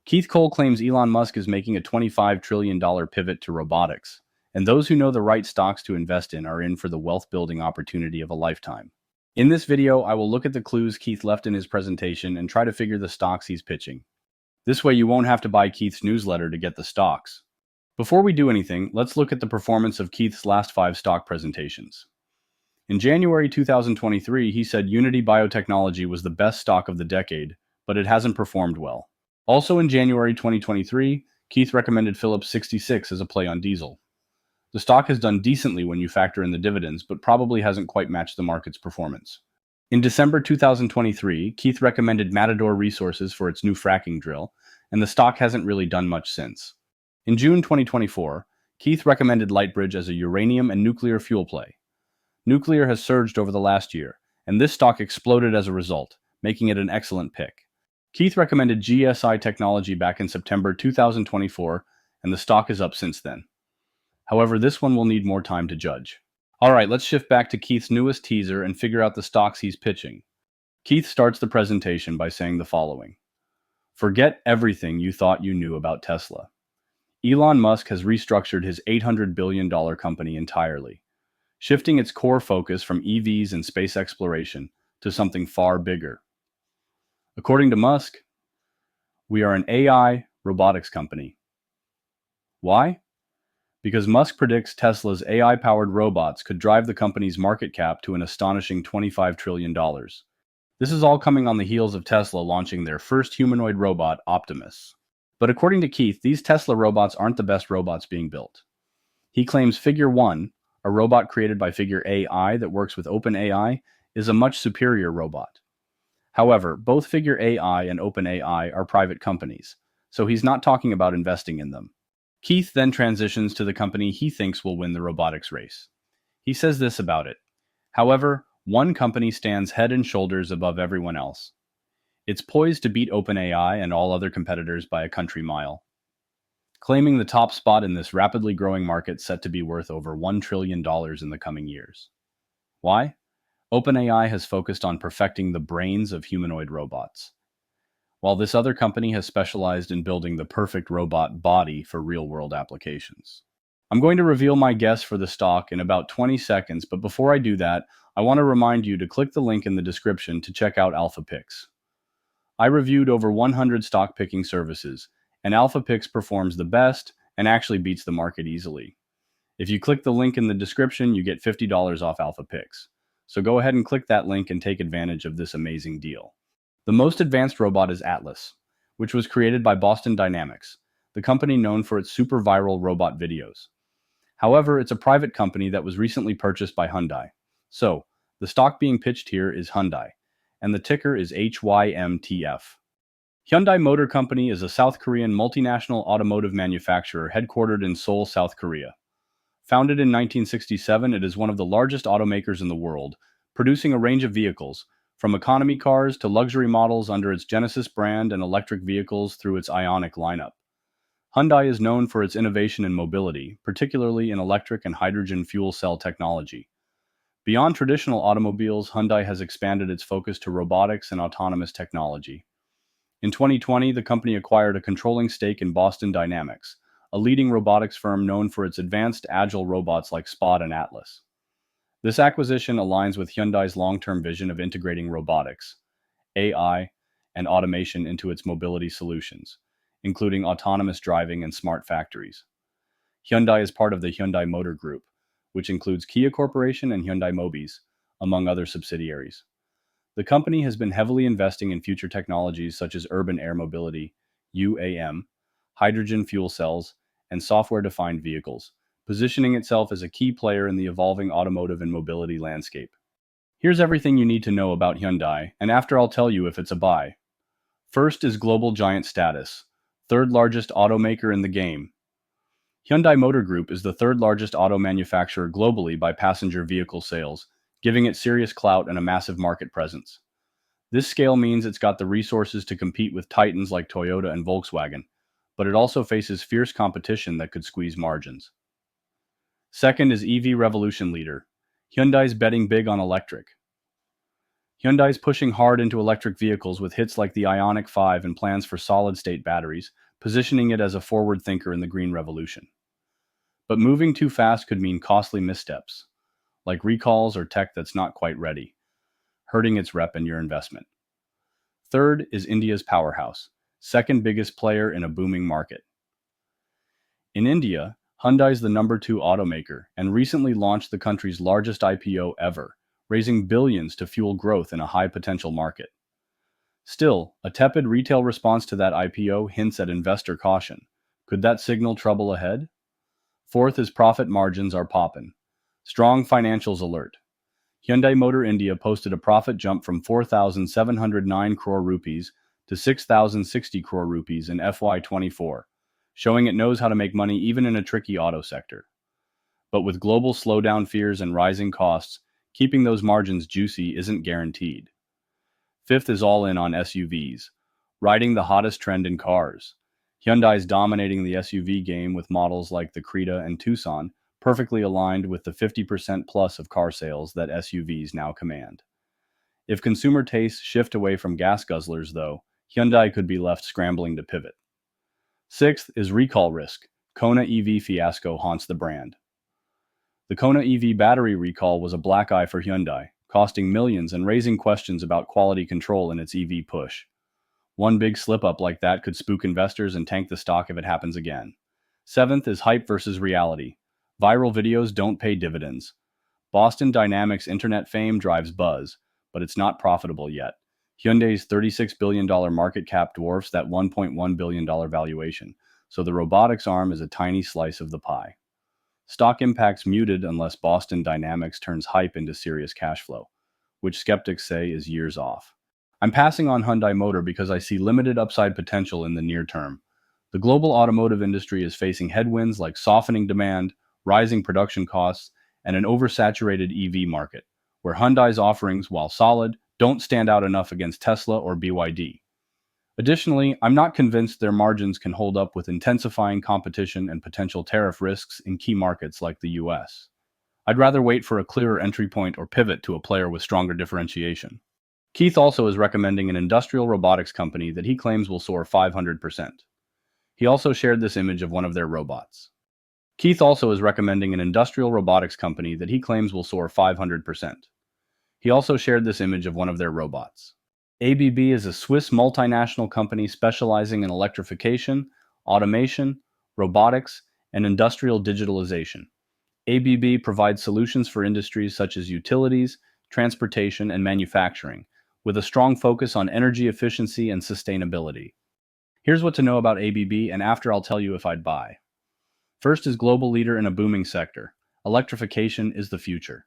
Koyl claims Elon Musk is making a $25 trillion pivot to robotics, and those who know the right stocks to invest in are in for the wealth-building opportunity of a lifetime. In this video, I will look at the clues Keith left in his presentation and try to figure the stocks he's pitching. This way you won't have to buy Keith's newsletter to get the stocks. Before we do anything, let's look at the performance of Keith's last 5 stock presentations. In January 2023, he said Unity Biotechnology was the best stock of the decade, but it hasn't performed well. Also in January 2023, Keith recommended Phillips 66 as a play on diesel. The stock has done decently when you factor in the dividends, but probably hasn't quite matched the market's performance. In December 2023, Keith recommended Matador Resources for its new fracking drill, and the stock hasn't really done much since. In June 2024, Keith recommended Lightbridge as a uranium and nuclear fuel play. Nuclear has surged over the last year, and this stock exploded as a result, making it an excellent pick. Keith recommended GSI Technology back in September 2024, and the stock is up since then. However, this one will need more time to judge. Alright, let's shift back to Keith's newest teaser and figure out the stocks he's pitching. Keith starts the presentation by saying the following. Forget everything you thought you knew about Tesla. Elon Musk has restructured his $800 billion company entirely, shifting its core focus from EVs and space exploration to something far bigger. According to Musk, we are an AI robotics company. Why? Because Musk predicts Tesla's AI-powered robots could drive the company's market cap to an astonishing $25 trillion. This is all coming on the heels of Tesla launching their first humanoid robot, Optimus. But according to Keith, these Tesla robots aren't the best robots being built. He claims Figure 1, a robot created by Figure AI that works with OpenAI, is a much superior robot. However, both Figure AI and OpenAI are private companies, so he's not talking about investing in them. Keith then transitions to the company he thinks will win the robotics race. He says this about it. However, one company stands head and shoulders above everyone else. It's poised to beat OpenAI and all other competitors by a country mile, claiming the top spot in this rapidly growing market set to be worth over $1 trillion in the coming years. Why? OpenAI has focused on perfecting the brains of humanoid robots, while this other company has specialized in building the perfect robot body for real-world applications. I'm going to reveal my guess for the stock in about 20 seconds, but before I do that, I want to remind you to click the link in the description to check out Alpha Picks. I reviewed over 100 stock picking services, and Alpha Picks performs the best and actually beats the market easily. If you click the link in the description, you get $50 off Alpha Picks. So go ahead and click that link and take advantage of this amazing deal. The most advanced robot is Atlas, which was created by Boston Dynamics, the company known for its super viral robot videos. However, it's a private company that was recently purchased by Hyundai. So, the stock being pitched here is Hyundai, and the ticker is HYMTF. Hyundai Motor Company is a South Korean multinational automotive manufacturer headquartered in Seoul, South Korea. Founded in 1967, it is one of the largest automakers in the world, producing a range of vehicles, from economy cars to luxury models under its Genesis brand and electric vehicles through its Ioniq lineup. Hyundai is known for its innovation in mobility, particularly in electric and hydrogen fuel cell technology. Beyond traditional automobiles, Hyundai has expanded its focus to robotics and autonomous technology. In 2020, the company acquired a controlling stake in Boston Dynamics, a leading robotics firm known for its advanced agile robots like Spot and Atlas. This acquisition aligns with Hyundai's long-term vision of integrating robotics, AI, and automation into its mobility solutions, including autonomous driving and smart factories. Hyundai is part of the Hyundai Motor Group, which includes Kia Corporation and Hyundai Mobis, among other subsidiaries. The company has been heavily investing in future technologies such as urban air mobility, UAM, hydrogen fuel cells, and software-defined vehicles, positioning itself as a key player in the evolving automotive and mobility landscape. Here's everything you need to know about Hyundai, and after I'll tell you if it's a buy. First is global giant status, third largest automaker in the game. Hyundai Motor Group is the third largest auto manufacturer globally by passenger vehicle sales, giving it serious clout and a massive market presence. This scale means it's got the resources to compete with titans like Toyota and Volkswagen, but it also faces fierce competition that could squeeze margins. Second is EV revolution leader. Hyundai's betting big on electric. Hyundai's pushing hard into electric vehicles with hits like the Ioniq 5 and plans for solid-state batteries, positioning it as a forward thinker in the green revolution. But moving too fast could mean costly missteps, like recalls or tech that's not quite ready, hurting its rep and your investment. Third is India's powerhouse, second biggest player in a booming market. In India, Hyundai is the number 2 automaker and recently launched the country's largest IPO ever, raising billions to fuel growth in a high-potential market. Still, a tepid retail response to that IPO hints at investor caution. Could that signal trouble ahead? Fourth is profit margins are poppin'. Strong financials alert. Hyundai Motor India posted a profit jump from 4,709 crore rupees to 6,060 crore rupees in FY24, showing it knows how to make money even in a tricky auto sector. But with global slowdown fears and rising costs, keeping those margins juicy isn't guaranteed. Fifth is all in on SUVs, riding the hottest trend in cars. Hyundai's dominating the SUV game with models like the Creta and Tucson, perfectly aligned with the 50% plus of car sales that SUVs now command. If consumer tastes shift away from gas guzzlers, though, Hyundai could be left scrambling to pivot. Sixth is recall risk. Kona EV fiasco haunts the brand. The Kona EV battery recall was a black eye for Hyundai, costing millions and raising questions about quality control in its EV push. One big slip-up like that could spook investors and tank the stock if it happens again. Seventh is hype versus reality. Viral videos don't pay dividends. Boston Dynamics internet fame drives buzz, but it's not profitable yet. Hyundai's $36 billion market cap dwarfs that $1.1 billion valuation, so the robotics arm is a tiny slice of the pie. Stock impact's muted unless Boston Dynamics turns hype into serious cash flow, which skeptics say is years off. I'm passing on Hyundai Motor because I see limited upside potential in the near term. The global automotive industry is facing headwinds like softening demand, rising production costs, and an oversaturated EV market, where Hyundai's offerings, while solid, don't stand out enough against Tesla or BYD. Additionally, I'm not convinced their margins can hold up with intensifying competition and potential tariff risks in key markets like the US. I'd rather wait for a clearer entry point or pivot to a player with stronger differentiation. Keith also is recommending an industrial robotics company that he claims will soar 500%. He also shared this image of one of their robots. Keith also is recommending an industrial robotics company that he claims will soar 500%. He also shared this image of one of their robots. ABB is a Swiss multinational company specializing in electrification, automation, robotics, and industrial digitalization. ABB provides solutions for industries such as utilities, transportation, and manufacturing, with a strong focus on energy efficiency and sustainability. Here's what to know about ABB, and after I'll tell you if I'd buy. First is global leader in a booming sector. Electrification is the future.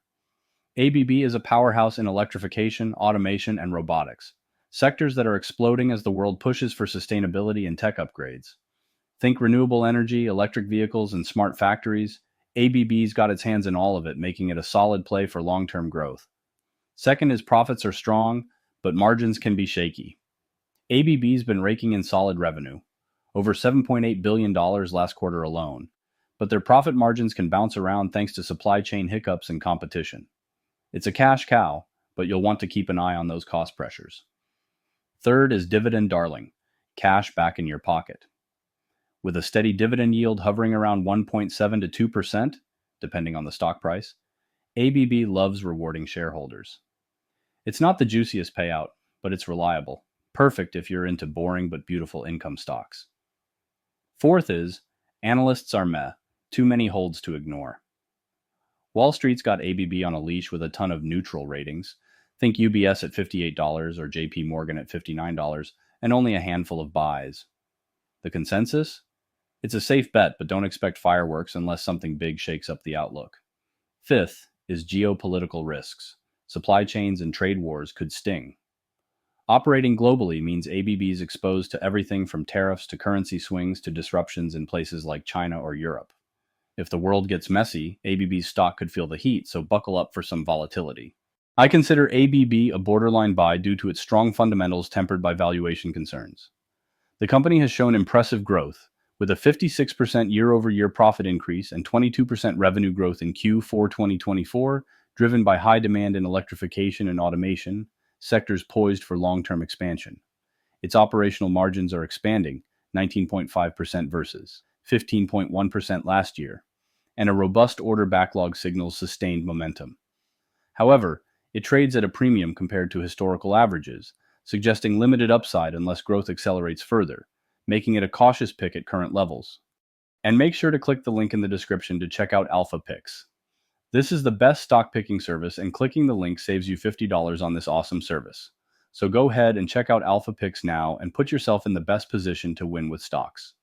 ABB is a powerhouse in electrification, automation, and robotics, sectors that are exploding as the world pushes for sustainability and tech upgrades. Think renewable energy, electric vehicles, and smart factories. ABB's got its hands in all of it, making it a solid play for long-term growth. Second is profits are strong, but margins can be shaky. ABB's been raking in solid revenue, over $7.8 billion last quarter alone, but their profit margins can bounce around thanks to supply chain hiccups and competition. It's a cash cow, but you'll want to keep an eye on those cost pressures. Third is dividend darling, cash back in your pocket. With a steady dividend yield hovering around 1.7 to 2%, depending on the stock price, ABB loves rewarding shareholders. It's not the juiciest payout, but it's reliable. Perfect if you're into boring but beautiful income stocks. Fourth is, analysts are meh, too many holds to ignore. Wall Street's got ABB on a leash with a ton of neutral ratings. Think UBS at $58 or JP Morgan at $59, and only a handful of buys. The consensus? It's a safe bet, but don't expect fireworks unless something big shakes up the outlook. Fifth is geopolitical risks. Supply chains and trade wars could sting. Operating globally means ABB is exposed to everything from tariffs to currency swings to disruptions in places like China or Europe. If the world gets messy, ABB's stock could feel the heat, so buckle up for some volatility. I consider ABB a borderline buy due to its strong fundamentals tempered by valuation concerns. The company has shown impressive growth, with a 56% year-over-year profit increase and 22% revenue growth in Q4 2024, driven by high demand in electrification and automation, sectors poised for long-term expansion. Its operational margins are expanding, 19.5% versus 15.1% last year, and a robust order backlog signals sustained momentum. However, it trades at a premium compared to historical averages, suggesting limited upside unless growth accelerates further, making it a cautious pick at current levels. And make sure to click the link in the description to check out Alpha Picks. This is the best stock picking service, and clicking the link saves you $50 on this awesome service. So go ahead and check out Alpha Picks now and put yourself in the best position to win with stocks.